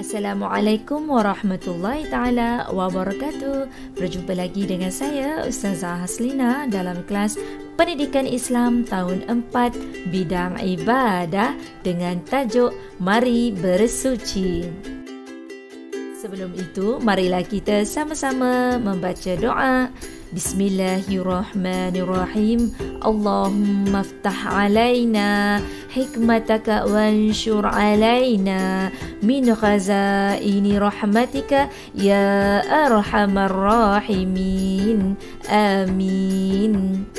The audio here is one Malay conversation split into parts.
Assalamualaikum warahmatullahi taala wabarakatuh. Berjumpa lagi dengan saya Ustazah Haslina dalam kelas Pendidikan Islam tahun 4 bidang ibadah dengan tajuk Mari Bersuci. Sebelum itu, marilah kita sama-sama membaca doa. Bismillahirrahmanirrahim. Allahumma aftah alaina hikmataka wanshur alaina min khazaini rahmatika ya arhamar rahimin. Amin.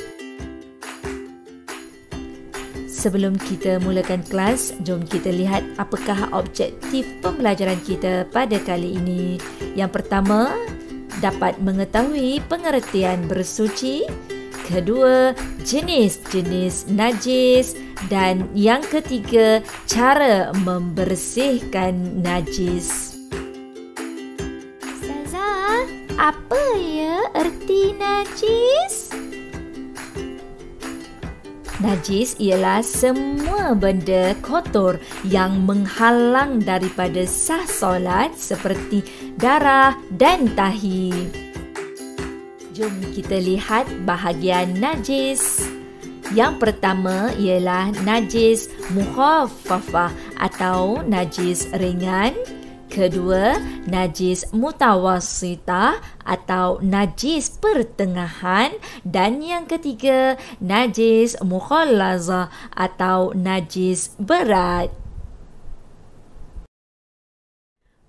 Sebelum kita mulakan kelas, jom kita lihat apakah objektif pembelajaran kita pada kali ini. Yang pertama, dapat mengetahui pengertian bersuci. Kedua, jenis-jenis najis. Dan yang ketiga, cara membersihkan najis. Ustazah, apa ya erti najis? Najis ialah semua benda kotor yang menghalang daripada sah solat seperti darah dan tahi. Jom kita lihat bahagian najis. Yang pertama ialah najis mukhaffafah atau najis ringan. Kedua, najis mutawassitah atau najis pertengahan. Dan yang ketiga, najis mukhallazah atau najis berat.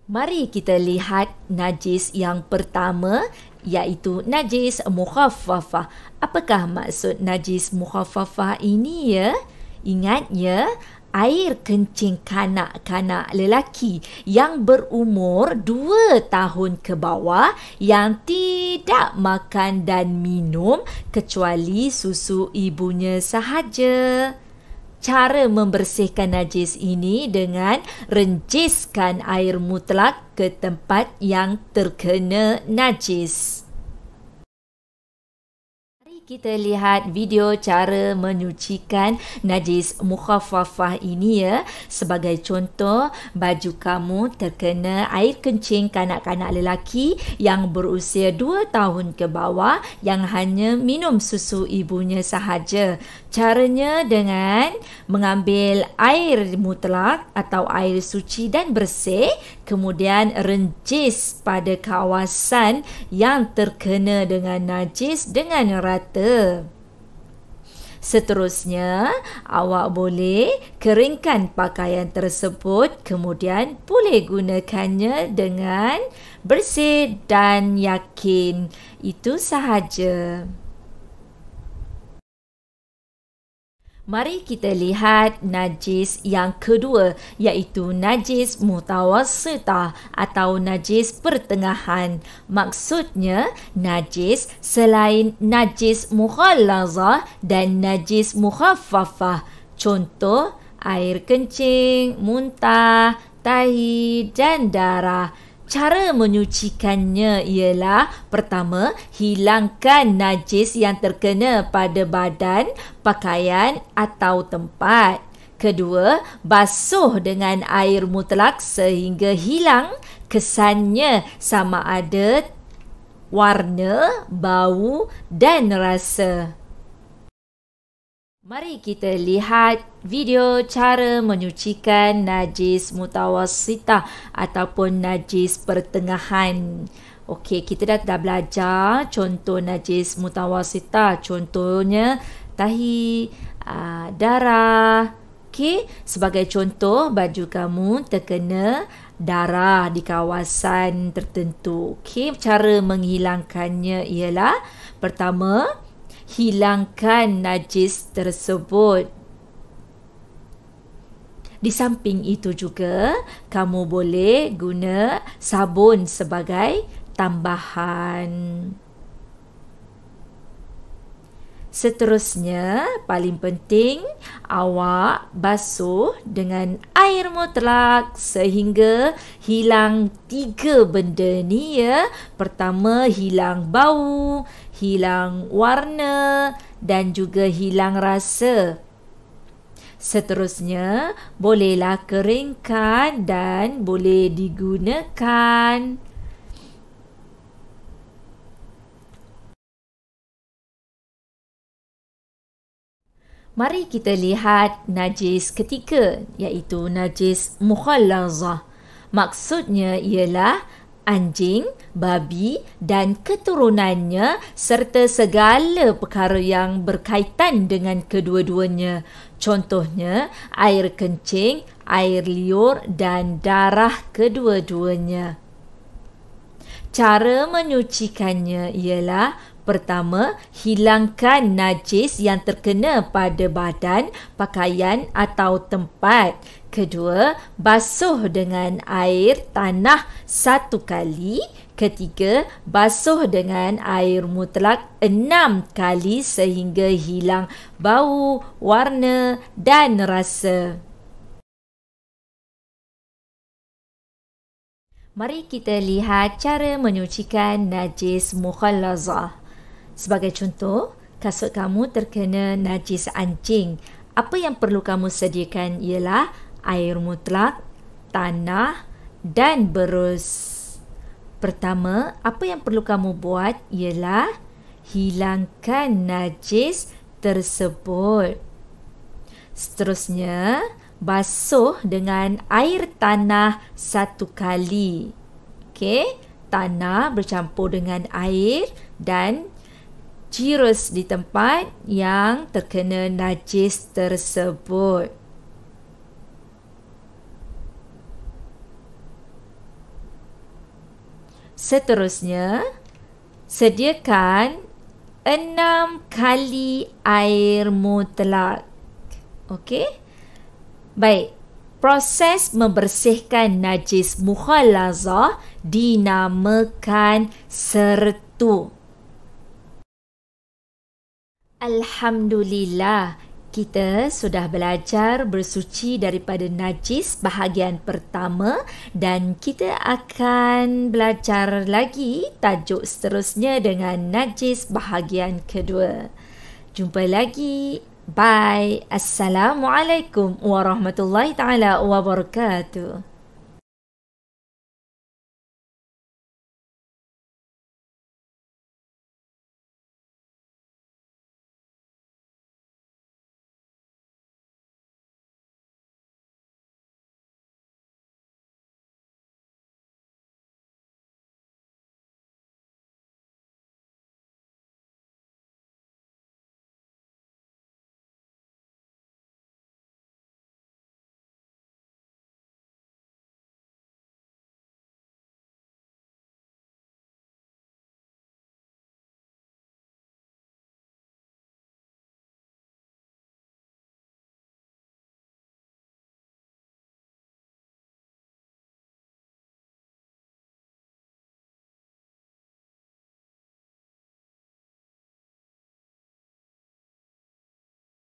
Mari kita lihat najis yang pertama, iaitu najis mukhaffafah. Apakah maksud najis mukhaffafah ini ya? Ingat ya, air kencing kanak-kanak lelaki yang berumur 2 tahun ke bawah yang tidak makan dan minum kecuali susu ibunya sahaja. Cara membersihkan najis ini dengan renjiskan air mutlak ke tempat yang terkena najis. Kita lihat video cara menyucikan najis mukhaffafah ini ya. Sebagai contoh, baju kamu terkena air kencing kanak-kanak lelaki yang berusia 2 tahun ke bawah yang hanya minum susu ibunya sahaja. Caranya dengan mengambil air mutlak atau air suci dan bersih, kemudian renjis pada kawasan yang terkena dengan najis dengan rata. Seterusnya, awak boleh keringkan pakaian tersebut, kemudian boleh gunakannya dengan bersih dan yakin. Itu sahaja. Mari kita lihat najis yang kedua, iaitu najis mutawassitah atau najis pertengahan. Maksudnya, najis selain najis mukhallazah dan najis mukhaffafah. Contoh, air kencing, muntah, tahi dan darah. Cara menyucikannya ialah pertama, hilangkan najis yang terkena pada badan, pakaian atau tempat. Kedua, basuh dengan air mutlak sehingga hilang kesannya sama ada warna, bau dan rasa. Mari kita lihat video cara menyucikan najis mutawassitah ataupun najis pertengahan. Okey, kita dah belajar contoh najis mutawassitah. Contohnya tahi, darah. Okey, sebagai contoh baju kamu terkena darah di kawasan tertentu. Okey, cara menghilangkannya ialah pertama, hilangkan najis tersebut. Di samping itu juga, kamu boleh guna sabun sebagai tambahan. Seterusnya, paling penting, awak basuh dengan air mutlak sehingga hilang 3 benda ni ya. Pertama, hilang bau, hilang warna dan juga hilang rasa. Seterusnya, bolehlah keringkan dan boleh digunakan. Mari kita lihat najis ketiga, iaitu najis mukhallazah. Maksudnya ialah anjing, babi dan keturunannya serta segala perkara yang berkaitan dengan kedua-duanya. Contohnya, air kencing, air liur dan darah kedua-duanya. Cara menyucikannya ialah: pertama, hilangkan najis yang terkena pada badan, pakaian atau tempat. Kedua, basuh dengan air tanah 1 kali. Ketiga, basuh dengan air mutlak 6 kali sehingga hilang bau, warna dan rasa. Mari kita lihat cara menyucikan najis mukhallazah. Sebagai contoh, kasut kamu terkena najis anjing. Apa yang perlu kamu sediakan ialah air mutlak, tanah dan berus. Pertama, apa yang perlu kamu buat ialah hilangkan najis tersebut. Seterusnya, basuh dengan air tanah 1 kali. Okey, tanah bercampur dengan air dan jirus di tempat yang terkena najis tersebut. Seterusnya, sediakan 6 kali air mutlak. Okey? Baik, proses membersihkan najis mukhallazah dinamakan sertu. Alhamdulillah, kita sudah belajar bersuci daripada najis bahagian pertama dan kita akan belajar lagi tajuk seterusnya dengan najis bahagian kedua. Jumpa lagi. Bye. Assalamualaikum warahmatullahi taala wabarakatuh.